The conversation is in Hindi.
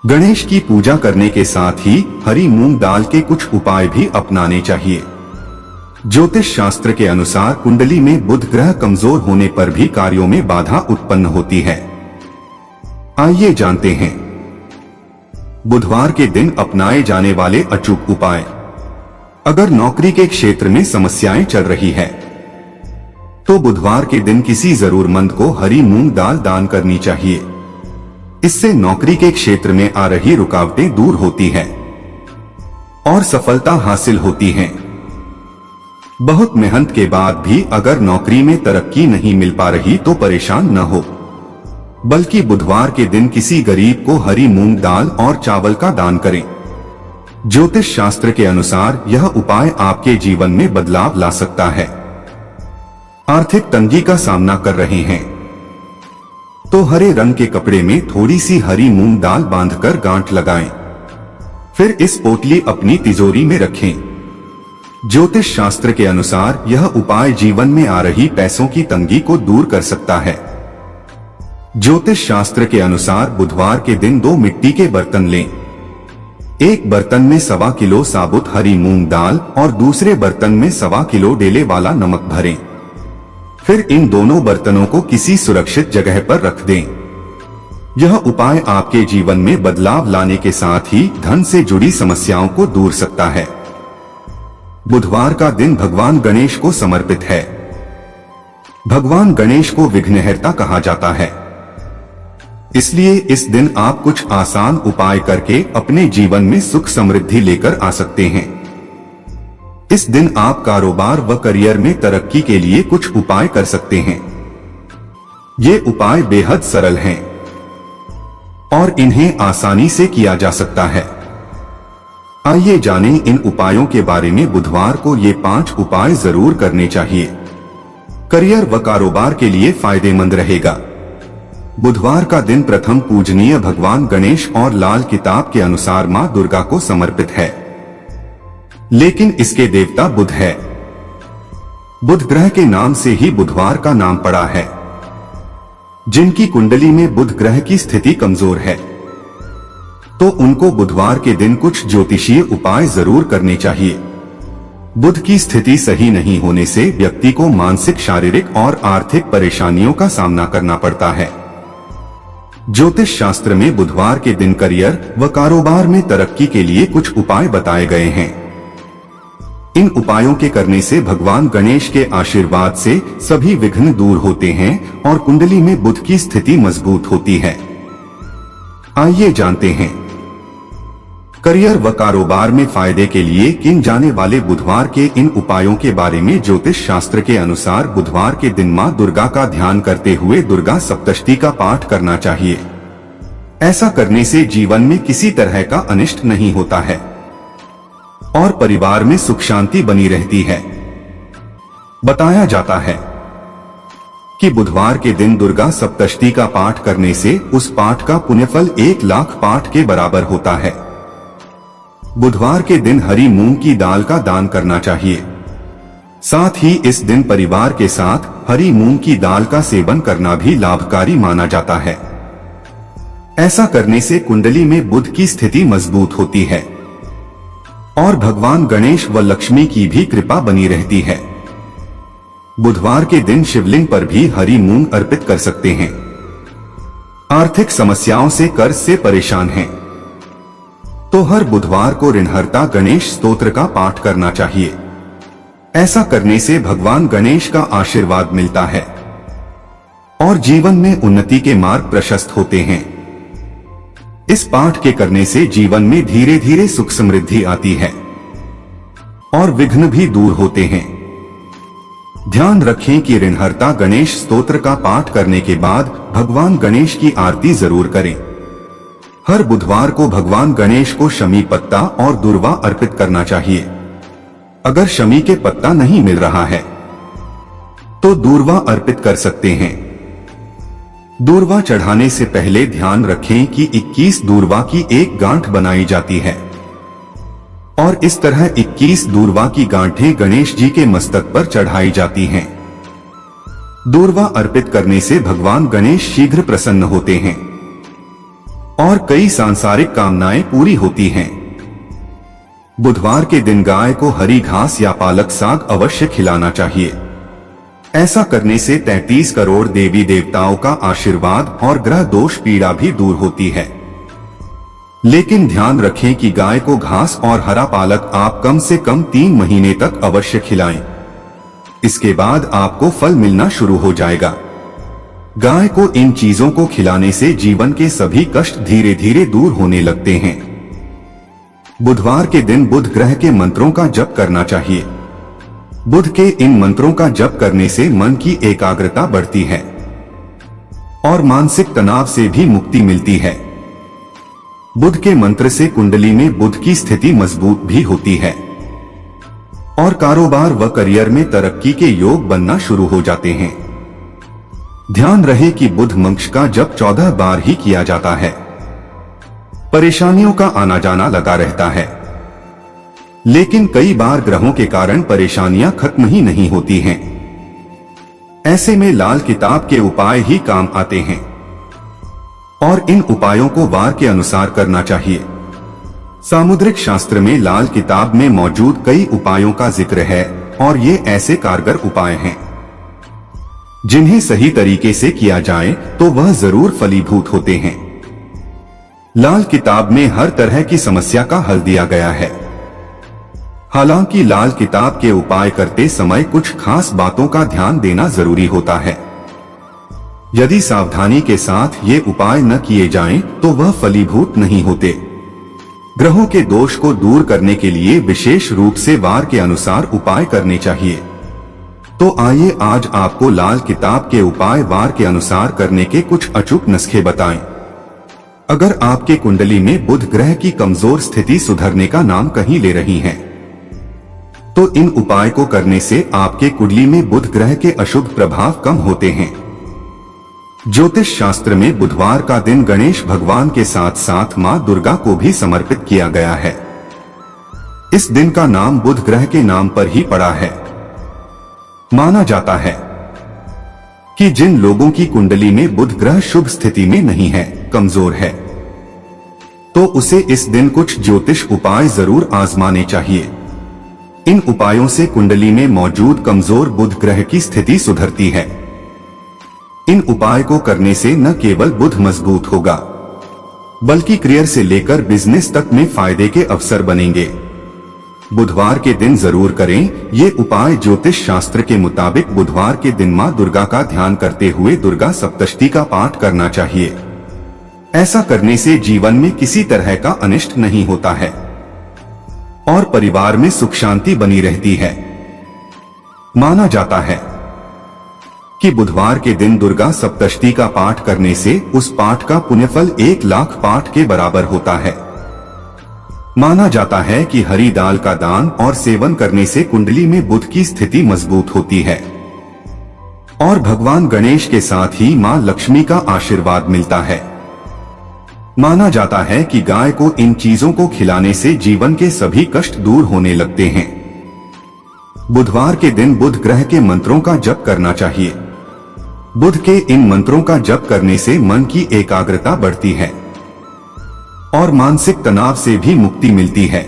गणेश की पूजा करने के साथ ही हरी मूंग दाल के कुछ उपाय भी अपनाने चाहिए। ज्योतिष शास्त्र के अनुसार कुंडली में बुध ग्रह कमजोर होने पर भी कार्यों में बाधा उत्पन्न होती है। आइए जानते हैं बुधवार के दिन अपनाए जाने वाले अचूक उपाय। अगर नौकरी के क्षेत्र में समस्याएं चल रही है तो बुधवार के दिन किसी जरूरतमंद को हरी मूंग दाल दान करनी चाहिए। इससे नौकरी के क्षेत्र में आ रही रुकावटें दूर होती हैं और सफलता हासिल होती है। बहुत मेहनत के बाद भी अगर नौकरी में तरक्की नहीं मिल पा रही तो परेशान न हो, बल्कि बुधवार के दिन किसी गरीब को हरी मूंग दाल और चावल का दान करें। ज्योतिष शास्त्र के अनुसार यह उपाय आपके जीवन में बदलाव ला सकता है। आर्थिक तंगी का सामना कर रहे हैं तो हरे रंग के कपड़े में थोड़ी सी हरी मूंग दाल बांधकर गांठ लगाएं। फिर इस पोटली अपनी तिजोरी में रखें। ज्योतिष शास्त्र के अनुसार यह उपाय जीवन में आ रही पैसों की तंगी को दूर कर सकता है। ज्योतिष शास्त्र के अनुसार बुधवार के दिन 2 मिट्टी के बर्तन लें। एक बर्तन में 1.25 किलो साबुत हरी मूंग दाल और दूसरे बर्तन में 1.25 किलो डेले वाला नमक भरें। फिर इन दोनों बर्तनों को किसी सुरक्षित जगह पर रख दें। यह उपाय आपके जीवन में बदलाव लाने के साथ ही धन से जुड़ी समस्याओं को दूर सकता है। बुधवार का दिन भगवान गणेश को समर्पित है। भगवान गणेश को विघ्नहर्ता कहा जाता है, इसलिए इस दिन आप कुछ आसान उपाय करके अपने जीवन में सुख समृद्धि लेकर आ सकते हैं। इस दिन आप कारोबार व करियर में तरक्की के लिए कुछ उपाय कर सकते हैं। ये उपाय बेहद सरल हैं और इन्हें आसानी से किया जा सकता है। आइए जानें इन उपायों के बारे में। बुधवार को ये 5 उपाय जरूर करने चाहिए। करियर व कारोबार के लिए फायदेमंद रहेगा। बुधवार का दिन प्रथम पूजनीय भगवान गणेश और लाल किताब के अनुसार मां दुर्गा को समर्पित है, लेकिन इसके देवता बुध है। बुध ग्रह के नाम से ही बुधवार का नाम पड़ा है। जिनकी कुंडली में बुध ग्रह की स्थिति कमजोर है तो उनको बुधवार के दिन कुछ ज्योतिषीय उपाय जरूर करने चाहिए। बुध की स्थिति सही नहीं होने से व्यक्ति को मानसिक, शारीरिक और आर्थिक परेशानियों का सामना करना पड़ता है। ज्योतिष शास्त्र में बुधवार के दिन करियर व कारोबार में तरक्की के लिए कुछ उपाय बताए गए हैं। इन उपायों के करने से भगवान गणेश के आशीर्वाद से सभी विघ्न दूर होते हैं और कुंडली में बुध की स्थिति मजबूत होती है। आइए जानते हैं करियर व कारोबार में फायदे के लिए किन जाने वाले बुधवार के इन उपायों के बारे में। ज्योतिष शास्त्र के अनुसार बुधवार के दिन मां दुर्गा का ध्यान करते हुए दुर्गा सप्तशती का पाठ करना चाहिए। ऐसा करने से जीवन में किसी तरह का अनिष्ट नहीं होता है और परिवार में सुख शांति बनी रहती है। बताया जाता है कि बुधवार के दिन दुर्गा सप्तशती का पाठ करने से उस पाठ का पुण्यफल 1 लाख पाठ के बराबर होता है। बुधवार के दिन हरी मूंग की दाल का दान करना चाहिए। साथ ही इस दिन परिवार के साथ हरी मूंग की दाल का सेवन करना भी लाभकारी माना जाता है। ऐसा करने से कुंडली में बुध की स्थिति मजबूत होती है और भगवान गणेश व लक्ष्मी की भी कृपा बनी रहती है। बुधवार के दिन शिवलिंग पर भी हरी मूंग अर्पित कर सकते हैं। आर्थिक समस्याओं से, कर्ज से परेशान हैं तो हर बुधवार को ऋणहर्ता गणेश स्तोत्र का पाठ करना चाहिए। ऐसा करने से भगवान गणेश का आशीर्वाद मिलता है और जीवन में उन्नति के मार्ग प्रशस्त होते हैं। इस पाठ के करने से जीवन में धीरे धीरे सुख समृद्धि आती है और विघ्न भी दूर होते हैं। ध्यान रखें कि ऋणहर्ता गणेश स्तोत्र का पाठ करने के बाद भगवान गणेश की आरती जरूर करें। हर बुधवार को भगवान गणेश को शमी पत्ता और दूर्वा अर्पित करना चाहिए। अगर शमी के पत्ता नहीं मिल रहा है तो दूर्वा अर्पित कर सकते हैं। दूर्वा चढ़ाने से पहले ध्यान रखें कि 21 दूर्वा की एक गांठ बनाई जाती है और इस तरह 21 दूर्वा की गांठें गणेश जी के मस्तक पर चढ़ाई जाती हैं। दूर्वा अर्पित करने से भगवान गणेश शीघ्र प्रसन्न होते हैं। और कई सांसारिक कामनाएं पूरी होती हैं। बुधवार के दिन गाय को हरी घास या पालक साग अवश्य खिलाना चाहिए। ऐसा करने से 33 करोड़ देवी देवताओं का आशीर्वाद और ग्रह दोष पीड़ा भी दूर होती है। लेकिन ध्यान रखें कि गाय को घास और हरा पालक आप कम से कम 3 महीने तक अवश्य खिलाएं। इसके बाद आपको फल मिलना शुरू हो जाएगा। गाय को इन चीजों को खिलाने से जीवन के सभी कष्ट धीरे धीरे दूर होने लगते हैं। बुधवार के दिन बुध ग्रह के मंत्रों का जप करना चाहिए। बुध के इन मंत्रों का जप करने से मन की एकाग्रता बढ़ती है और मानसिक तनाव से भी मुक्ति मिलती है। बुध के मंत्र से कुंडली में बुध की स्थिति मजबूत भी होती है और कारोबार व करियर में तरक्की के योग बनना शुरू हो जाते हैं। ध्यान रहे कि बुध मंत्र का जप 14 बार ही किया जाता है। परेशानियों का आना जाना लगा रहता है, लेकिन कई बार ग्रहों के कारण परेशानियां खत्म ही नहीं होती हैं। ऐसे में लाल किताब के उपाय ही काम आते हैं और इन उपायों को वार के अनुसार करना चाहिए। सामुद्रिक शास्त्र में लाल किताब में मौजूद कई उपायों का जिक्र है और ये ऐसे कारगर उपाय हैं जिन्हें सही तरीके से किया जाए तो वह जरूर फलीभूत होते हैं। लाल किताब में हर तरह की समस्या का हल दिया गया है। हालांकि लाल किताब के उपाय करते समय कुछ खास बातों का ध्यान देना जरूरी होता है। यदि सावधानी के साथ ये उपाय न किए जाएं तो वह फलीभूत नहीं होते। ग्रहों के दोष को दूर करने के लिए विशेष रूप से वार के अनुसार उपाय करने चाहिए। तो आइए आज आपको लाल किताब के उपाय वार के अनुसार करने के कुछ अचूक नुस्खे बताएं। अगर आपके कुंडली में बुध ग्रह की कमजोर स्थिति सुधरने का नाम कहीं ले रही है तो इन उपाय को करने से आपके कुंडली में बुध ग्रह के अशुभ प्रभाव कम होते हैं। ज्योतिष शास्त्र में बुधवार का दिन गणेश भगवान के साथ साथ मां दुर्गा को भी समर्पित किया गया है। इस दिन का नाम बुध ग्रह के नाम पर ही पड़ा है। माना जाता है कि जिन लोगों की कुंडली में बुध ग्रह शुभ स्थिति में नहीं है, कमजोर है, तो उसे इस दिन कुछ ज्योतिष उपाय जरूर आजमाने चाहिए। इन उपायों से कुंडली में मौजूद कमजोर बुध ग्रह की स्थिति सुधरती है। इन उपाय को करने से न केवल बुध मजबूत होगा बल्कि करियर से लेकर बिजनेस तक में फायदे के अवसर बनेंगे। बुधवार के दिन जरूर करें ये उपाय। ज्योतिष शास्त्र के मुताबिक बुधवार के दिन मां दुर्गा का ध्यान करते हुए दुर्गा सप्तशती का पाठ करना चाहिए। ऐसा करने से जीवन में किसी तरह का अनिष्ट नहीं होता है और परिवार में सुख शांति बनी रहती है। माना जाता है कि बुधवार के दिन दुर्गा सप्तशती का पाठ करने से उस पाठ का पुण्यफल 1 लाख पाठ के बराबर होता है। माना जाता है कि हरी दाल का दान और सेवन करने से कुंडली में बुध की स्थिति मजबूत होती है और भगवान गणेश के साथ ही मां लक्ष्मी का आशीर्वाद मिलता है। माना जाता है कि गाय को इन चीजों को खिलाने से जीवन के सभी कष्ट दूर होने लगते हैं। बुधवार के दिन बुध ग्रह के मंत्रों का जप करना चाहिए। बुध के इन मंत्रों का जप करने से मन की एकाग्रता बढ़ती है और मानसिक तनाव से भी मुक्ति मिलती है।